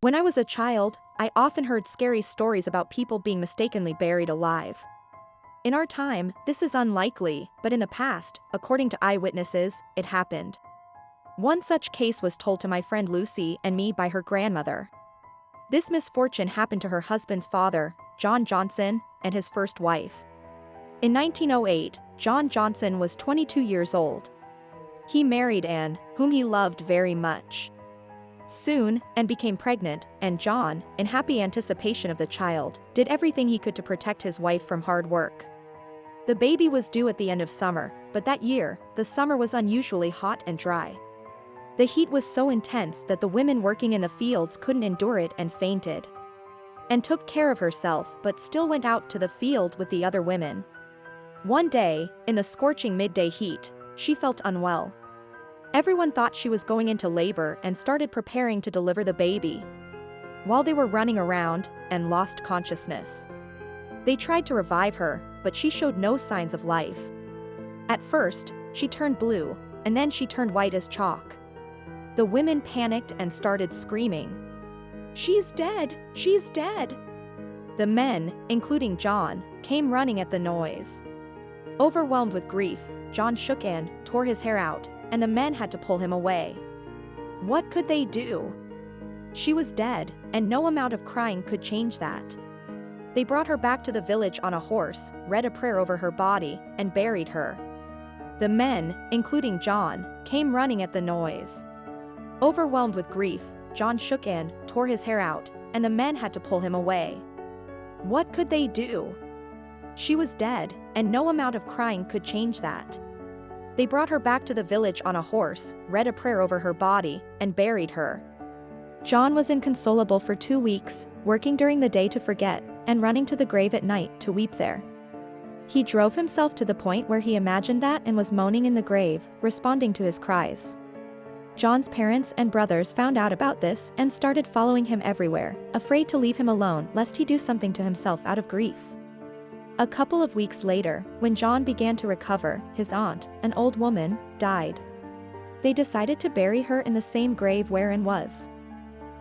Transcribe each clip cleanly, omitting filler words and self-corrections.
When I was a child, I often heard scary stories about people being mistakenly buried alive. In our time, this is unlikely, but in the past, according to eyewitnesses, it happened. One such case was told to my friend Lucy and me by her grandmother. This misfortune happened to her husband's father, John Johnson, and his first wife. In 1908, John Johnson was 22 years old. He married Anne, whom he loved very much. Soon, Anne became pregnant, and John, in happy anticipation of the child, did everything he could to protect his wife from hard work. The baby was due at the end of summer, but that year, the summer was unusually hot and dry. The heat was so intense that the women working in the fields couldn't endure it and fainted. Anne took care of herself but still went out to the field with the other women. One day, in the scorching midday heat, she felt unwell. Everyone thought she was going into labor and started preparing to deliver the baby. While they were running around, Anne lost consciousness. They tried to revive her, but she showed no signs of life. At first, she turned blue, and then she turned white as chalk. The women panicked and started screaming, "She's dead! She's dead!" The men, including John, came running at the noise. Overwhelmed with grief, John shook Anne, tore his hair out, and the men had to pull him away. What could they do? She was dead, and no amount of crying could change that. They brought her back to the village on a horse, read a prayer over her body, and buried her. The men, including John, came running at the noise. Overwhelmed with grief, John shook Anne, tore his hair out, and the men had to pull him away. What could they do? She was dead, and no amount of crying could change that. They brought her back to the village on a horse, read a prayer over her body, and buried her. John was inconsolable for 2 weeks, working during the day to forget, and running to the grave at night to weep there. He drove himself to the point where he imagined that and was moaning in the grave, responding to his cries. John's parents and brothers found out about this and started following him everywhere, afraid to leave him alone lest he do something to himself out of grief. A couple of weeks later, when John began to recover, his aunt, an old woman, died. They decided to bury her in the same grave where Anne was.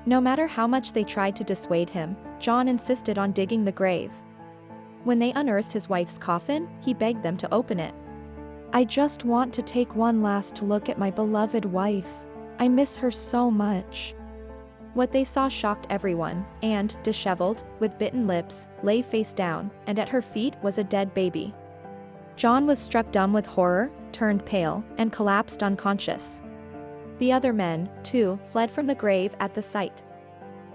No matter how much they tried to dissuade him, John insisted on digging the grave. When they unearthed his wife's coffin, he begged them to open it. "I just want to take one last look at my beloved wife. I miss her so much." What they saw shocked everyone, and, disheveled, with bitten lips, lay face down, and at her feet was a dead baby. John was struck dumb with horror, turned pale, and collapsed unconscious. The other men, too, fled from the grave at the sight.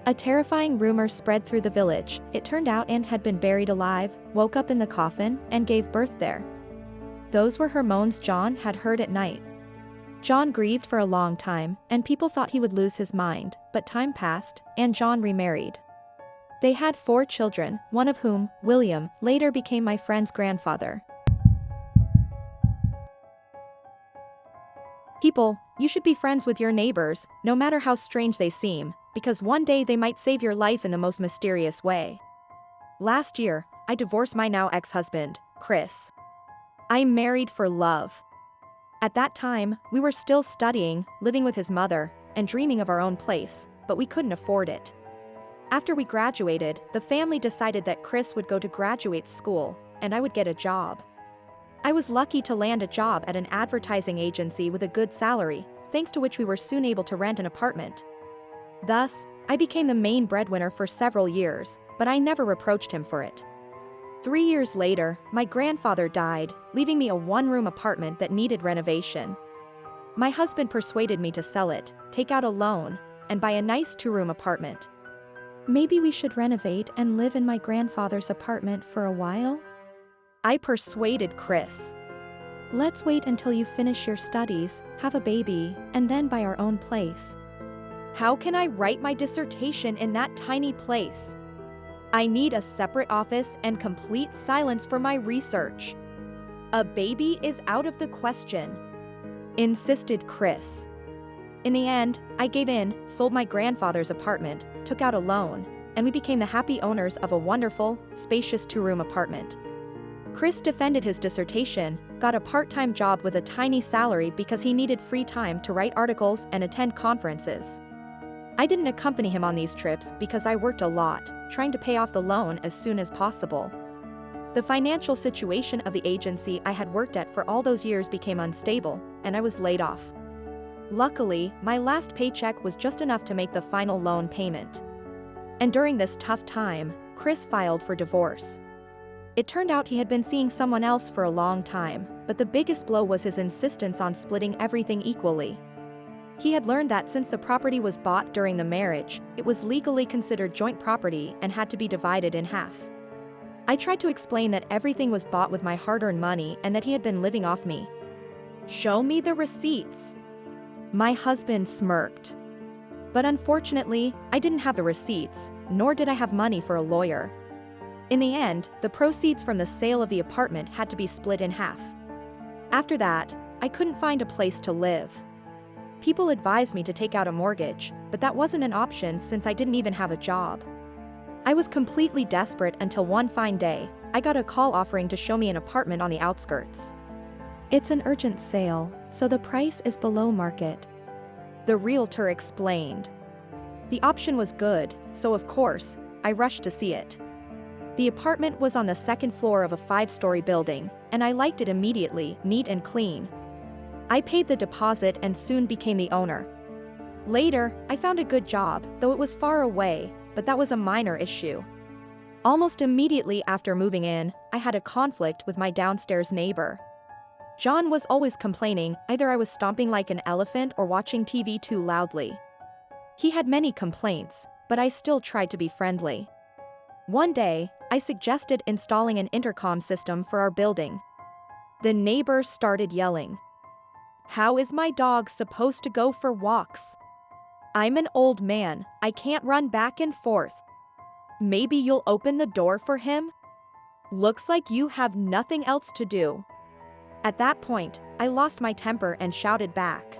A terrifying rumor spread through the village. It turned out Anne had been buried alive, woke up in the coffin, and gave birth there. Those were her moans John had heard at night. John grieved for a long time, and people thought he would lose his mind, but time passed, and John remarried. They had 4 children, one of whom, William, later became my friend's grandfather. People, you should be friends with your neighbors, no matter how strange they seem, because one day they might save your life in the most mysterious way. Last year, I divorced my now ex-husband, Chris. I married for love. At that time, we were still studying, living with his mother, and dreaming of our own place, but we couldn't afford it. After we graduated, the family decided that Chris would go to graduate school, and I would get a job. I was lucky to land a job at an advertising agency with a good salary, thanks to which we were soon able to rent an apartment. Thus, I became the main breadwinner for several years, but I never reproached him for it. 3 years later, my grandfather died, leaving me a 1-room apartment that needed renovation. My husband persuaded me to sell it, take out a loan, and buy a nice 2-room apartment. "Maybe we should renovate and live in my grandfather's apartment for a while?" I persuaded Chris. "Let's wait until you finish your studies, have a baby, and then buy our own place." "How can I write my dissertation in that tiny place? I need a separate office and complete silence for my research. A baby is out of the question," insisted Chris. In the end, I gave in, sold my grandfather's apartment, took out a loan, and we became the happy owners of a wonderful, spacious 2-room apartment. Chris defended his dissertation, got a part-time job with a tiny salary because he needed free time to write articles and attend conferences. I didn't accompany him on these trips because I worked a lot, trying to pay off the loan as soon as possible. The financial situation of the agency I had worked at for all those years became unstable, and I was laid off. Luckily, my last paycheck was just enough to make the final loan payment. And during this tough time, Chris filed for divorce. It turned out he had been seeing someone else for a long time, but the biggest blow was his insistence on splitting everything equally. He had learned that since the property was bought during the marriage, it was legally considered joint property and had to be divided in half. I tried to explain that everything was bought with my hard-earned money and that he had been living off me. "Show me the receipts." My husband smirked. But unfortunately, I didn't have the receipts, nor did I have money for a lawyer. In the end, the proceeds from the sale of the apartment had to be split in half. After that, I couldn't find a place to live. People advised me to take out a mortgage, but that wasn't an option since I didn't even have a job. I was completely desperate until one fine day, I got a call offering to show me an apartment on the outskirts. "It's an urgent sale, so the price is below market," the realtor explained. The option was good, so of course, I rushed to see it. The apartment was on the second floor of a 5-story building, and I liked it immediately, neat and clean. I paid the deposit and soon became the owner. Later, I found a good job, though it was far away, but that was a minor issue. Almost immediately after moving in, I had a conflict with my downstairs neighbor. John was always complaining either I was stomping like an elephant or watching TV too loudly. He had many complaints, but I still tried to be friendly. One day, I suggested installing an intercom system for our building. The neighbor started yelling. "How is my dog supposed to go for walks? I'm an old man, I can't run back and forth. Maybe you'll open the door for him? Looks like you have nothing else to do." At that point, I lost my temper and shouted back.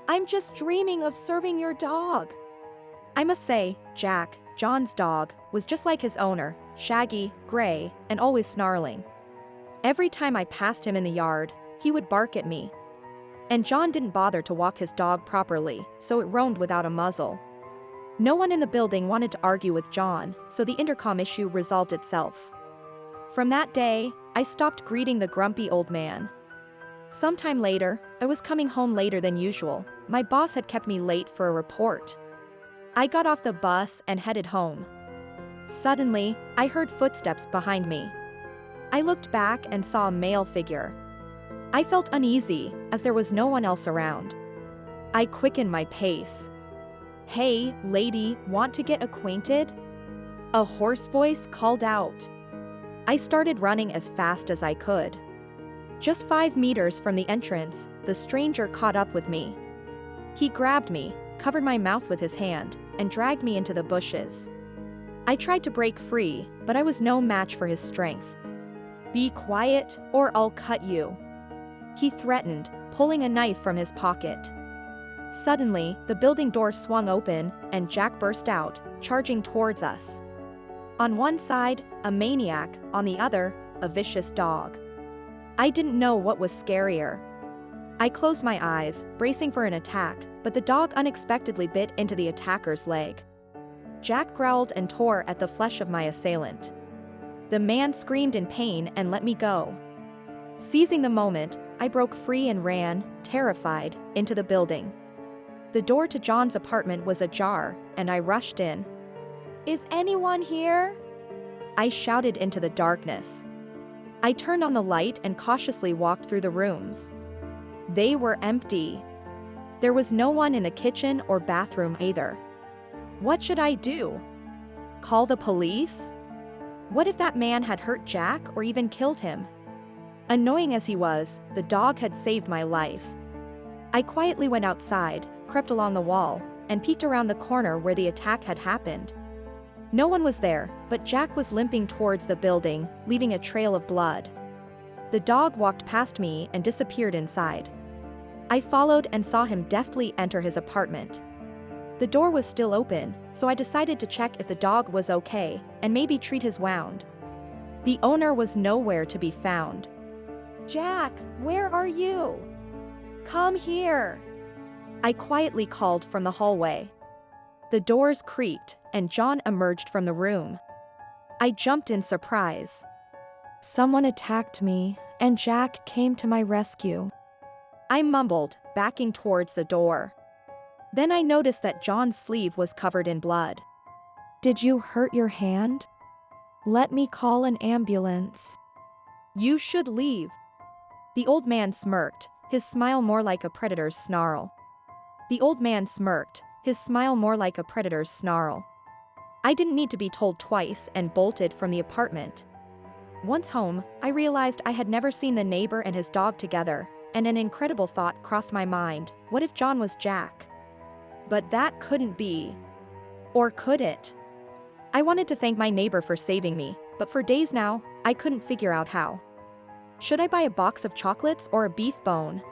"I'm just dreaming of serving your dog." I must say, Jack, John's dog, was just like his owner, shaggy, gray, and always snarling. Every time I passed him in the yard, he would bark at me. And John didn't bother to walk his dog properly, so it roamed without a muzzle. No one in the building wanted to argue with John, so the intercom issue resolved itself. From that day, I stopped greeting the grumpy old man. Sometime later, I was coming home later than usual. My boss had kept me late for a report. I got off the bus and headed home. Suddenly, I heard footsteps behind me. I looked back and saw a male figure. I felt uneasy, as there was no one else around. I quickened my pace. "Hey, lady, want to get acquainted?" A hoarse voice called out. I started running as fast as I could. Just 5 meters from the entrance, the stranger caught up with me. He grabbed me, covered my mouth with his hand, and dragged me into the bushes. I tried to break free, but I was no match for his strength. "Be quiet, or I'll cut you," he threatened, pulling a knife from his pocket. Suddenly, the building door swung open, and Jack burst out, charging towards us. On one side, a maniac, on the other, a vicious dog. I didn't know what was scarier. I closed my eyes, bracing for an attack, but the dog unexpectedly bit into the attacker's leg. Jack growled and tore at the flesh of my assailant. The man screamed in pain and let me go. Seizing the moment, I broke free and ran, terrified, into the building. The door to John's apartment was ajar, and I rushed in. "Is anyone here?" I shouted into the darkness. I turned on the light and cautiously walked through the rooms. They were empty. There was no one in the kitchen or bathroom either. What should I do? Call the police? What if that man had hurt Jack or even killed him? Annoying as he was, the dog had saved my life. I quietly went outside, crept along the wall, and peeked around the corner where the attack had happened. No one was there, but Jack was limping towards the building, leaving a trail of blood. The dog walked past me and disappeared inside. I followed and saw him deftly enter his apartment. The door was still open, so I decided to check if the dog was okay, and maybe treat his wound. The owner was nowhere to be found. "Jack, where are you? Come here," I quietly called from the hallway. The doors creaked, and John emerged from the room. I jumped in surprise. Someone attacked me, and Jack came to my rescue. I mumbled, backing towards the door. Then I noticed that John's sleeve was covered in blood. Did you hurt your hand? Let me call an ambulance. You should leave. The old man smirked, his smile more like a predator's snarl. The old man smirked, his smile more like a predator's snarl. I didn't need to be told twice and bolted from the apartment. Once home, I realized I had never seen the neighbor and his dog together, and an incredible thought crossed my mind: what if John was Jack? But that couldn't be. Or could it? I wanted to thank my neighbor for saving me, but for days now, I couldn't figure out how. Should I buy a box of chocolates or a beef bone?